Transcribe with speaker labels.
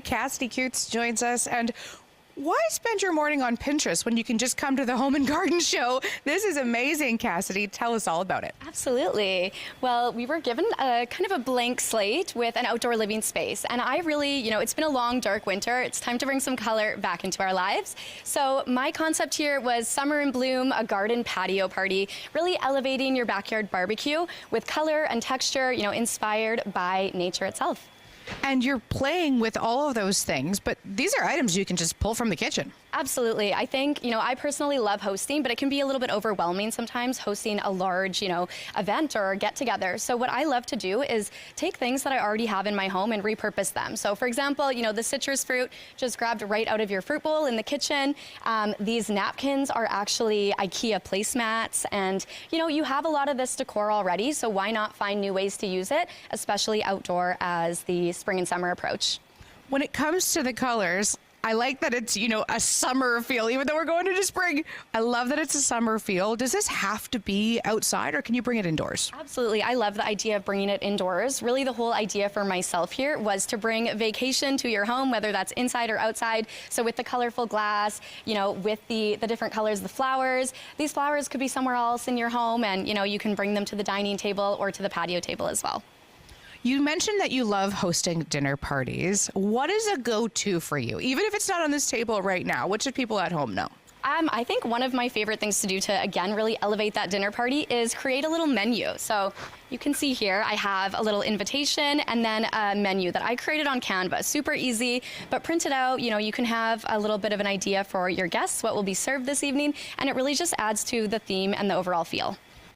Speaker 1: today. Cassidy Coots joins us. And why spend your morning on Pinterest when you can just come to the Home and Garden Show? This is amazing, Cassidy. Tell us all about it.
Speaker 2: Absolutely. Well, we were given a kind of a blank slate with an outdoor living space. And I really, it's been a long, dark winter. It's time to bring some color back into our lives. So my concept here was Summer in Bloom, a garden patio party, really elevating your backyard barbecue with color and texture, inspired by nature itself.
Speaker 1: And you're playing with all of those things, but these are items you can just pull from the kitchen.
Speaker 2: Absolutely. I think, I personally love hosting, but it can be a little bit overwhelming sometimes hosting a large, event or get together. So what I love to do is take things that I already have in my home and repurpose them. So for example, the citrus fruit just grabbed right out of your fruit bowl in the kitchen. These napkins are actually IKEA placemats, and you have a lot of this decor already, so why not find new ways to use it, especially outdoor as the spring and summer approach.
Speaker 1: When it comes to the colors, I like that it's, a summer feel, even though we're going into spring. I love that it's a summer feel. Does this have to be outside, or can you bring it indoors?
Speaker 2: Absolutely. I love the idea of bringing it indoors. Really, the whole idea for myself here was to bring vacation to your home, whether that's inside or outside. So with the colorful glass, with the different colors, the flowers, these flowers could be somewhere else in your home, and, you can bring them to the dining table or to the patio table as well.
Speaker 1: You mentioned that you love hosting dinner parties. What is a go-to for you? Even if it's not on this table right now, what should people at home know?
Speaker 2: I think one of my favorite things to do to, again, really elevate that dinner party is create a little menu. So you can see here, I have a little invitation and then a menu that I created on Canva. Super easy, but printed out, you can have a little bit of an idea for your guests, what will be served this evening, and it really just adds to the theme and the overall feel.